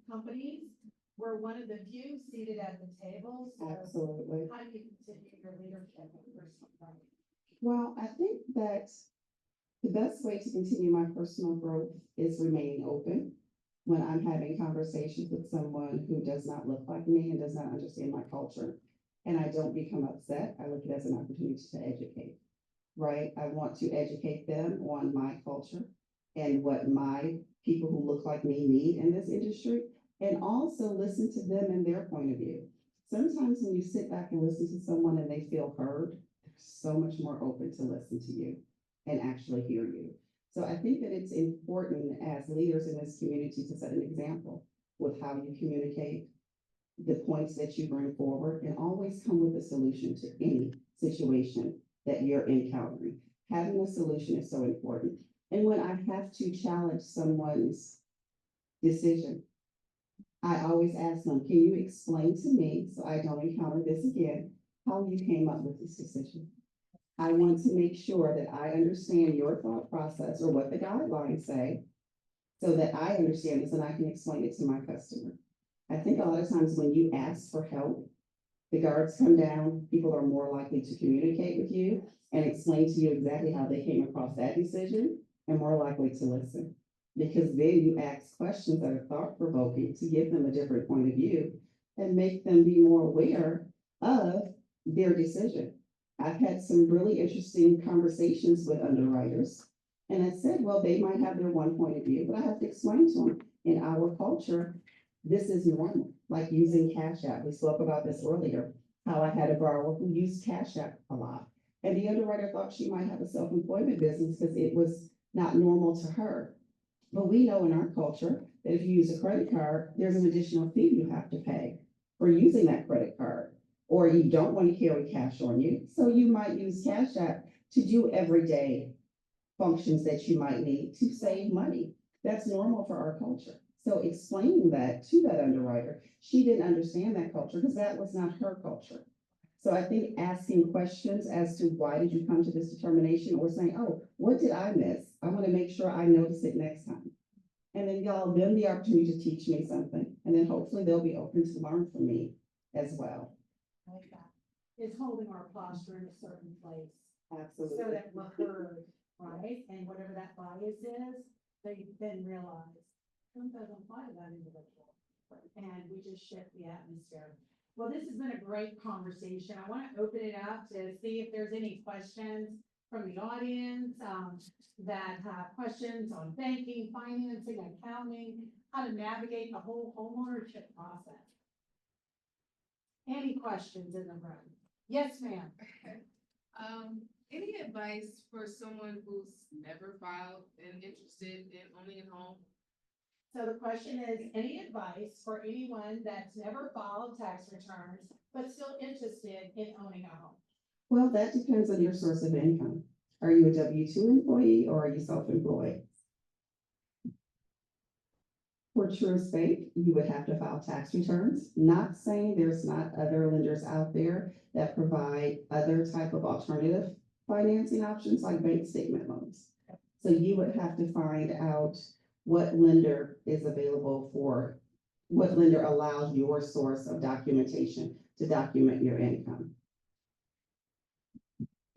B: companies, we're one of the few seated at the table. So
E: Absolutely.
B: how do you continue your leadership and personal growth?
E: Well, I think that the best way to continue my personal growth is remaining open when I'm having conversations with someone who does not look like me and does not understand my culture. And I don't become upset. I look at it as an opportunity to educate, right? I want to educate them on my culture and what my people who look like me need in this industry, and also listen to them and their point of view. Sometimes when you sit back and listen to someone and they feel heard, they're so much more open to listen to you and actually hear you. So I think that it's important as leaders in this community to set an example with how you communicate, the points that you bring forward, and always come with a solution to any situation that you're encountering. Having a solution is so important. And when I have to challenge someone's decision, I always ask them, can you explain to me, so I don't encounter this again, how you came up with this decision? I want to make sure that I understand your thought process or what the guidelines say so that I understand this and I can explain it to my customer. I think a lot of times when you ask for help, the guards come down, people are more likely to communicate with you and explain to you exactly how they came across that decision and more likely to listen. Because then you ask questions that are thought-provoking to give them a different point of view and make them be more aware of their decision. I've had some really interesting conversations with underwriters. And I said, well, they might have their one point of view, but I have to explain to them in our culture, this is normal, like using Cash App. We spoke about this earlier, how I had a borrower who used Cash App a lot. And the underwriter thought she might have a self-employment business because it was not normal to her. But we know in our culture that if you use a credit card, there's an additional fee you have to pay for using that credit card. Or you don't want to carry cash on you, so you might use Cash App to do everyday functions that you might need to save money. That's normal for our culture. So explaining that to that underwriter, she didn't understand that culture because that was not her culture. So I think asking questions as to why did you come to this determination, or saying, oh, what did I miss? I want to make sure I notice it next time. And then y'all give them the opportunity to teach me something, and then hopefully they'll be open to learn from me as well.
B: Like that. It's holding our posture in a certain place
E: Absolutely.
B: so that we're heard, right? And whatever that bias is, they then realize it doesn't apply to that individual. And we just shift the atmosphere. Well, this has been a great conversation. I want to open it up to see if there's any questions from the audience, that have questions on banking, financing, accounting, how to navigate the whole homeownership process. Any questions in the room? Yes, ma'am.
F: Any advice for someone who's never filed and interested in owning a home?
B: So the question is, any advice for anyone that's never filed tax returns, but still interested in owning a home?
E: Well, that depends on your source of income. Are you a W-2 employee or are you self-employed? For true estate, you would have to file tax returns. Not saying there's not other lenders out there that provide other type of alternative financing options like bank statement loans. So you would have to find out what lender is available for, what lender allows your source of documentation to document your income.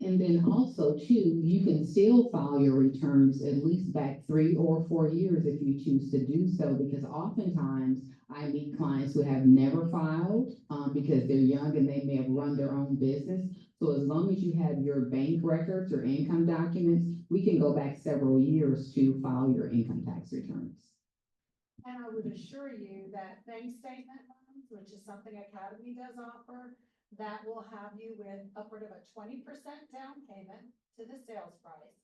C: And then also too, you can still file your returns at least back 3 or 4 years if you choose to do so, because oftentimes I meet clients who have never filed, because they're young and they may have run their own business. So as long as you have your bank records or income documents, we can go back several years to file your income tax returns.
B: And I would assure you that bank statement loans, which is something Academy does offer, that will have you with upward of a 20% down payment to the sales price.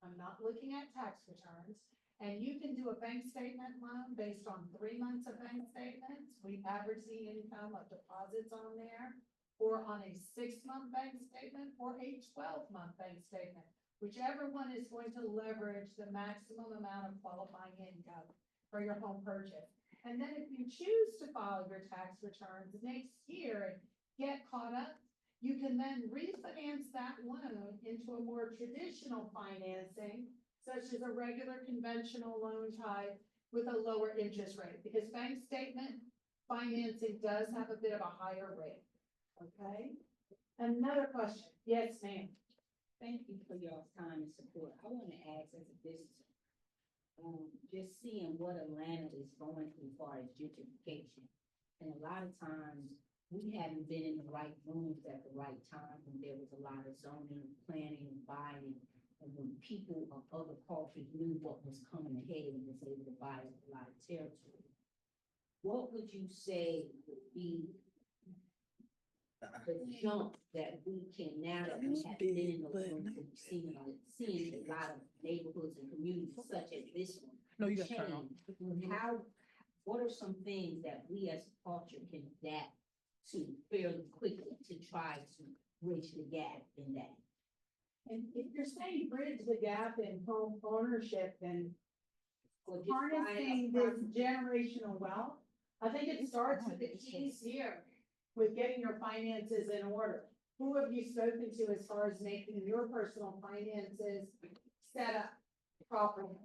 B: I'm not looking at tax returns. And you can do a bank statement loan based on 3 months of bank statements. We average the income of deposits on there, or on a 6-month bank statement or a 12-month bank statement, whichever one is going to leverage the maximum amount of qualifying income for your home purchase. And then if you choose to file your tax returns next year and get caught up, you can then refinance that loan into a more traditional financing, such as a regular conventional loan type with a lower interest rate, because bank statement financing does have a bit of a higher rate. Okay? Another question. Yes, ma'am.
G: Thank you for your time and support. I want to ask as a business, just seeing what Atlanta is going through as far as gentrification. And a lot of times we haven't been in the right rooms at the right time when there was a lot of zoning, planning, and buying. And when people of other cultures knew what was coming ahead and was able to buy a lot of territory. What would you say would be the jump that we can, now that we have been in those rooms and seeing a lot of neighborhoods and communities such as this one?
D: No, you got to turn on.
G: What are some things that we as a culture can adapt to fairly quickly to try to bridge the gap in that?
B: And if you're saying bridge the gap in home ownership and
G: Or just
B: harnessing
G: buying
B: this
G: a
B: generational wealth, I think it starts with the keys here, with getting your finances in order. Who have you spoken to as far as making your personal finances set up properly?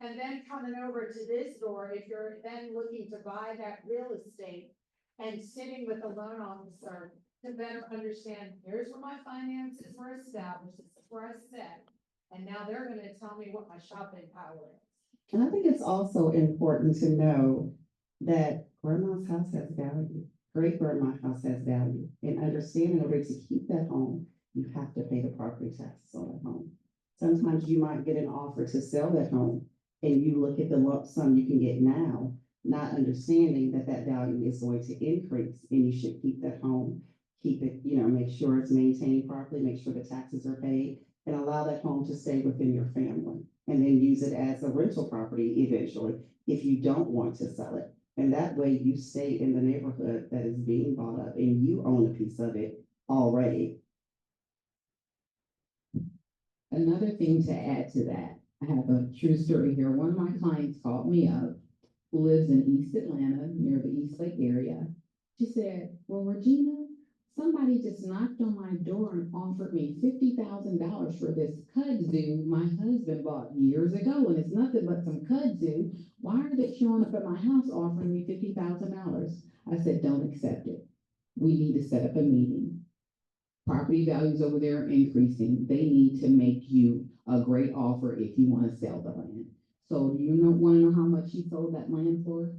B: And then coming over to this door, if you're then looking to buy that real estate and sitting with a loan officer to better understand, here's where my finances were established, this is where I sit. And now they're gonna tell me what my shopping power is.
E: And I think it's also important to know that grandma's house has value. Great grandma's house has value, and understand in order to keep that home, you have to pay the property taxes on that home. Sometimes you might get an offer to sell that home and you look at the lump sum you can get now, not understanding that that value is going to increase and you should keep that home, keep it, make sure it's maintained properly, make sure the taxes are paid, and allow that home to stay within your family and then use it as a rental property eventually, if you don't want to sell it. And that way you stay in the neighborhood that is being bought up and you own a piece of it already.
C: Another thing to add to that, I have a true story here. One of my clients called me up, who lives in East Atlanta, near the East Lake area. She said, well, Regina, somebody just knocked on my door and offered me $50,000 for this kudzu my husband bought years ago, and it's nothing but some kudzu. Why are they showing up at my house offering me $50,000? I said, don't accept it. We need to set up a meeting. Property values over there are increasing. They need to make you a great offer if you want to sell the land. So do you want to know how much she sold that land for?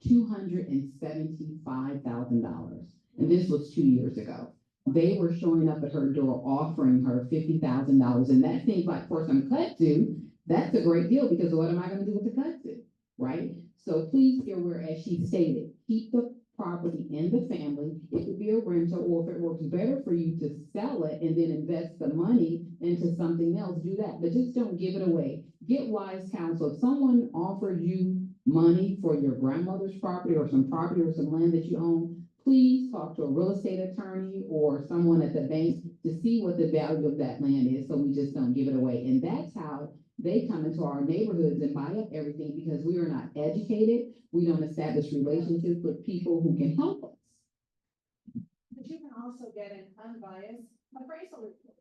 C: $275,000. And this was 2 years ago. They were showing up at her door offering her $50,000. And that seems like for some kudzu, that's a great deal, because what am I going to do with the kudzu, right? So please be aware, as she stated, keep the property in the family. It could be a rental, or if it works better for you to sell it and then invest the money into something else, do that. But just don't give it away. Get wise counsel. If someone offered you money for your grandmother's property or some property or some land that you own, please talk to a real estate attorney or someone at the bank to see what the value of that land is, so we just don't give it away. And that's how they come into our neighborhoods and buy up everything, because we are not educated. We don't establish relationships with people who can help us.
B: But you can also get an unbiased appraisal report.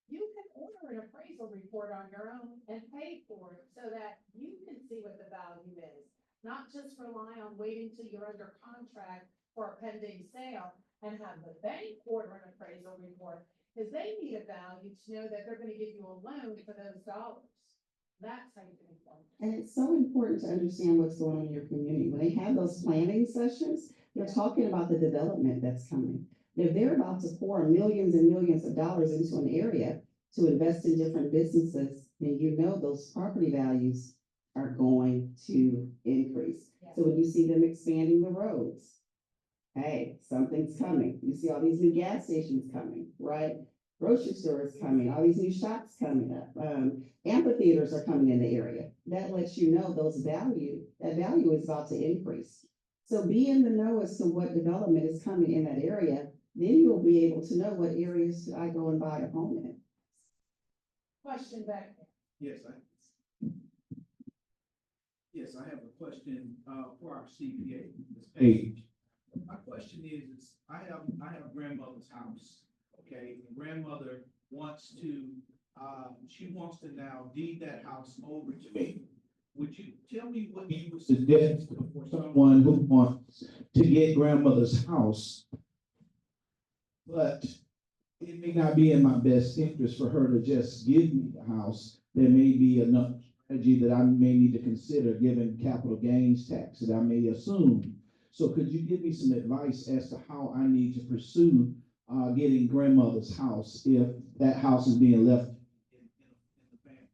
B: You can order an appraisal report on your own and pay for it so that you can see what the value is. Not just rely on waiting till you're under contract for a pending sale and have the bank order an appraisal report, because they need a value to know that they're gonna give you a loan for those dollars. That's how you can inform.
E: And it's so important to understand what's going on in your community. When they have those planning sessions, they're talking about the development that's coming. If they're about to pour millions and millions of dollars into an area to invest in different businesses, then you know those property values are going to increase. So when you see them expanding the roads, hey, something's coming. You see all these new gas stations coming, right? Grocery stores coming, all these new shops coming up. Amphitheaters are coming in the area. That lets you know that value is about to increase. So be in the know as to what development is coming in that area. Then you'll be able to know what areas should I go and buy a home in.
B: Question back there.
H: Yes, I have a question, for our CPA, Ms. Page. My question is I have grandmother's house, okay? And grandmother wants to, she wants to now deed that house over to me. Would you tell me what you would suggest for someone who wants to get grandmother's house, but it may not be in my best interest for her to just give me the house? There may be enough strategy that I may need to consider, given capital gains tax that I may assume. So could you give me some advice as to how I need to pursue getting grandmother's house if that house is being left in the family?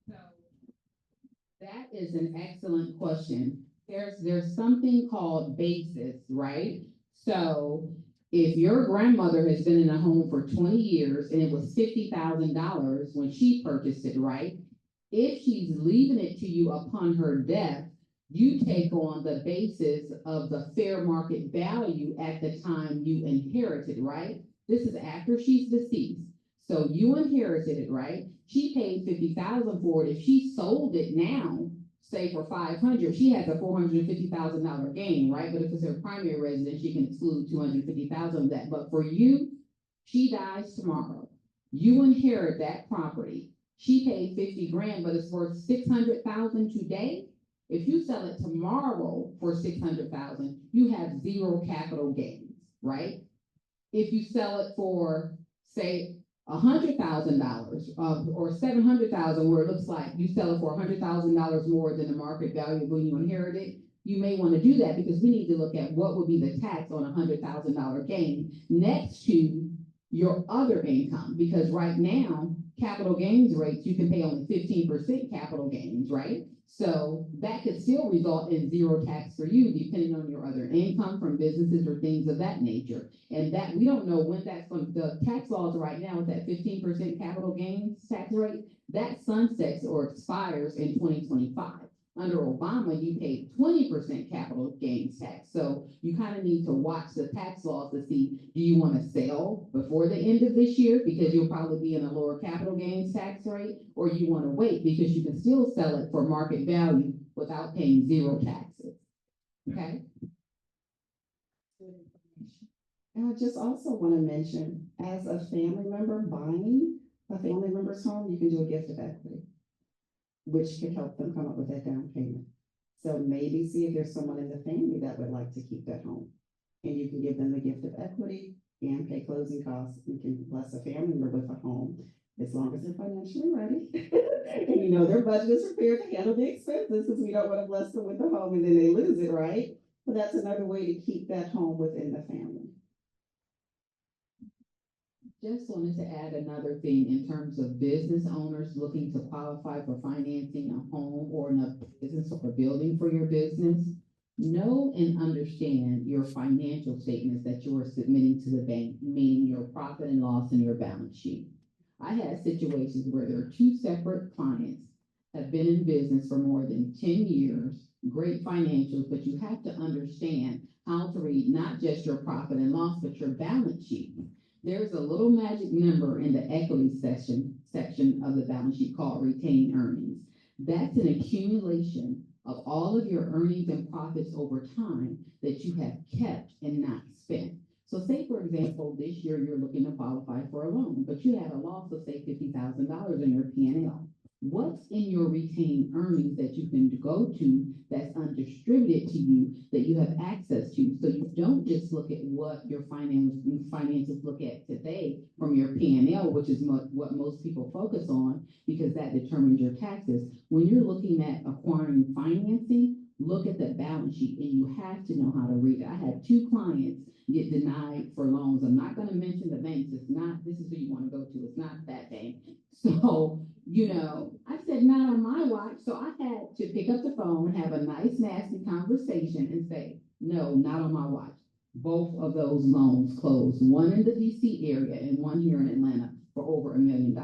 C: So that is an excellent question. There's something called basis, right? So if your grandmother has been in a home for 20 years and it was $50,000 when she purchased it, right? If she's leaving it to you upon her death, you take on the basis of the fair market value at the time you inherited, right? This is after she's deceased. So you inherited it, right? She paid $50,000 for it. If she sold it now, say for $500, she has a $450,000 gain, right? But if it's her primary residence, she can exclude $250,000 of that. But for you, she dies tomorrow. You inherit that property. She paid 50 grand, but it's worth 600,000 today. If you sell it tomorrow for 600,000, you have zero capital gains, right? If you sell it for, say, $100,000 or $700,000, where it looks like you sell it for $100,000 more than the market value when you inherit it, you may want to do that, because we need to look at what would be the tax on $100,000 gain next to your other income, because right now capital gains rates, you can pay only 15% capital gains, right? So that could still result in zero tax for you, depending on your other income from businesses or things of that nature. And that, we don't know when that's going, the tax laws right now with that 15% capital gains tax rate, that sunsets or expires in 2025. Under Obama, you paid 20% capital gains tax. So you kind of need to watch the tax laws to see, do you want to sell before the end of this year because you'll probably be in a lower capital gains tax rate, or you want to wait because you can still sell it for market value without paying zero taxes. Okay?
E: And I just also want to mention, as a family member buying a family member's home, you can do a gift of equity, which could help them come up with that down payment. So maybe see if there's someone in the family that would like to keep that home. And you can give them the gift of equity and pay closing costs. You can bless a family member with a home, as long as they're financially ready. And you know their budget is prepared to handle the expenses, because we don't want to bless them with a home and then they lose it, right? But that's another way to keep that home within the family.
C: Just wanted to add another thing in terms of business owners looking to qualify for financing a home or in a business or building for your business. Know and understand your financial statements that you are submitting to the bank, meaning your profit and loss and your balance sheet. I had situations where there are two separate clients have been in business for more than 10 years, great financials, but you have to understand how to read not just your profit and loss, but your balance sheet. There's a little magic number in the equity section of the balance sheet called retained earnings. That's an accumulation of all of your earnings and profits over time that you have kept and not spent. So say, for example, this year you're looking to qualify for a loan, but you had a loss of, say, $50,000 in your P&L. What's in your retained earnings that you can go to that's undistributed to you that you have access to? So you don't just look at what your finances look at today from your P&L, which is what most people focus on because that determines your taxes. When you're looking at acquiring financing, look at the balance sheet, and you have to know how to read it. I had two clients get denied for loans. I'm not going to mention the banks. It's not, this is who you want to go to. It's not that bank. So, I said, not on my watch. So I had to pick up the phone, have a nice, nasty conversation and say, no, not on my watch. Both of those loans closed, one in the DC area and one here in Atlanta for over $1 million.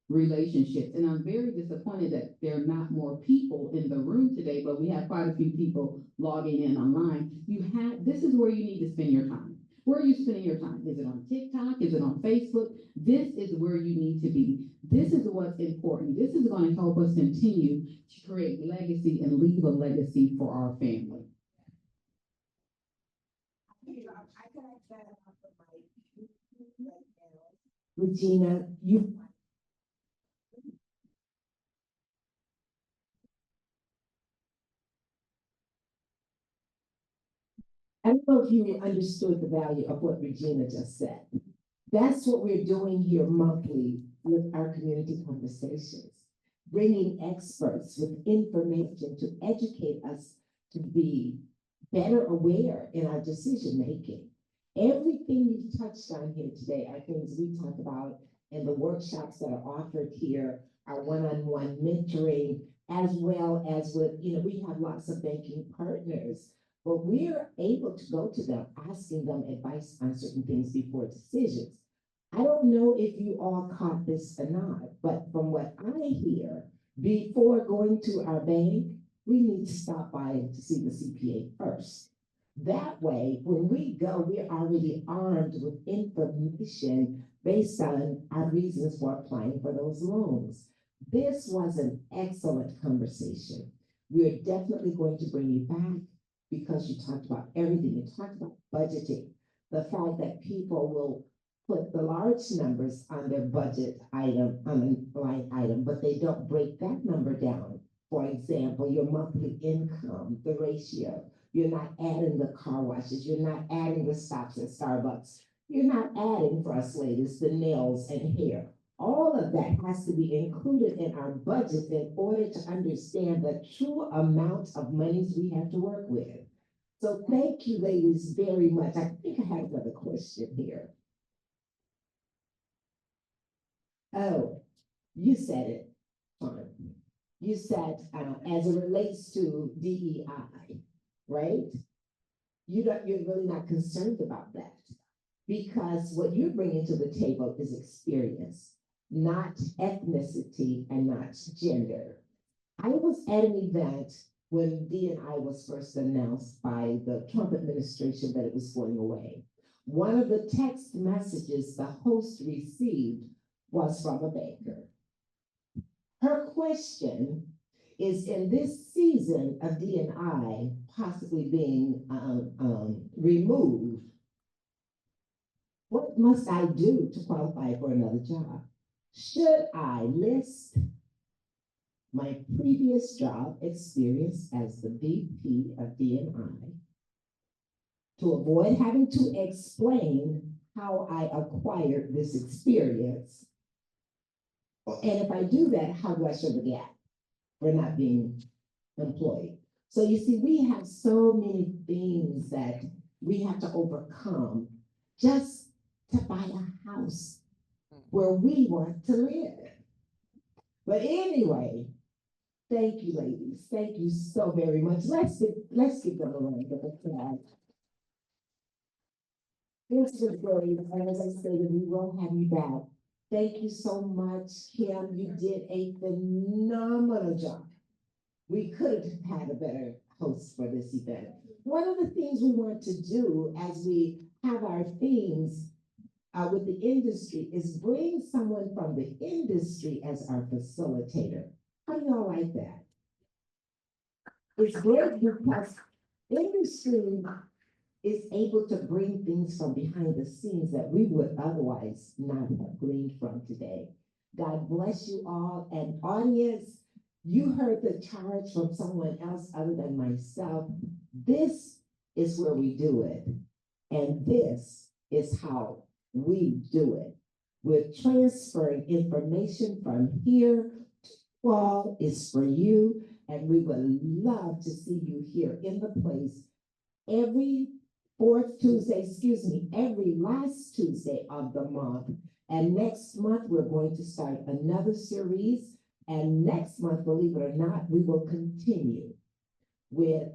C: Relationships. And I'm very disappointed that there are not more people in the room today, but we have quite a few people logging in online. This is where you need to spend your time. Where are you spending your time? Is it on TikTok? Is it on Facebook? This is where you need to be. This is what's important. This is going to help us continue to create legacy and leave a legacy for our family.
A: Regina, I don't know if you understood the value of what Regina just said. That's what we're doing here monthly with our community conversations, bringing experts with information to educate us to be better aware in our decision making. Everything you've touched on here today are things we talk about in the workshops that are offered here, our one-on-one mentoring, as well as with, we have lots of banking partners. But we're able to go to them, asking them advice on certain things before decisions. I don't know if you all caught this or not, but from what I hear, before going to our bank, we need to stop by to see the CPA first. That way, when we go, we're already armed with information based on our reasons for applying for those loans. This was an excellent conversation. We're definitely going to bring you back, because you talked about everything. You talked about budgeting, the fact that people will put the large numbers on their budget item, on a line item, but they don't break that number down. For example, your monthly income, the ratio. You're not adding the car washes. You're not adding the stops at Starbucks. You're not adding, for us ladies, the nails and hair. All of that has to be included in our budget in order to understand the true amount of monies we have to work with. So thank you, ladies, very much. I think I have another question here. Oh, you said it. Fine. You said, as it relates to DEI, right? You're really not concerned about that. Because what you're bringing to the table is experience, not ethnicity and not gender. I was at an event when D&I was first announced by the Trump administration that it was going away. One of the text messages the host received was from a banker. Her question is, in this season of D&I possibly being removed, what must I do to qualify for another job? Should I list my previous job experience as the VP of D&I to avoid having to explain how I acquired this experience? And if I do that, how do I show the gap for not being employed? So you see, we have so many things that we have to overcome just to buy a house where we want to live. But anyway, thank you, ladies. Thank you so very much. Let's give them a round of applause. This was great, and as I stated, we will have you back. Thank you so much, Kim. You did a phenomenal job. We could have had a better host for this event. One of the things we want to do as we have our themes with the industry is bring someone from the industry as our facilitator. How do y'all like that? It's great because industry is able to bring things from behind the scenes that we would otherwise not have gleaned from today. God bless you all, and audience, you heard the charge from someone else other than myself. This is where we do it, and this is how we do it. We're transferring information from here to all is for you, and we would love to see you here in the place every every last Tuesday of the month. And next month, we're going to start another series. And next month, believe it or not, we will continue with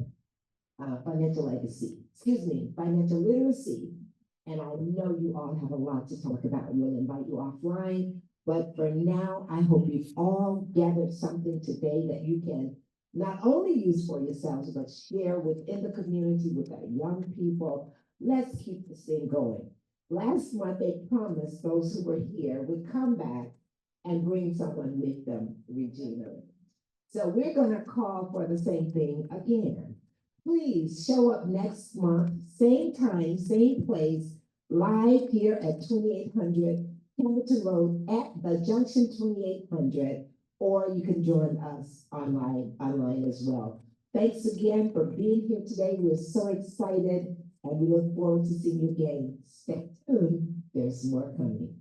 A: financial literacy. And I know you all have a lot to talk about. We'll invite you offline. But for now, I hope you've all gathered something today that you can not only use for yourselves, but share within the community with our young people. Let's keep this thing going. Last month, they promised those who were here would come back and bring someone with them, Regina. So we're gonna call for the same thing again. Please show up next month, same time, same place, live here at 2800 Hamilton Road at the Junction 2800. Or you can join us online as well. Thanks again for being here today. We're so excited and we look forward to seeing you again. Stay tuned, there's more coming.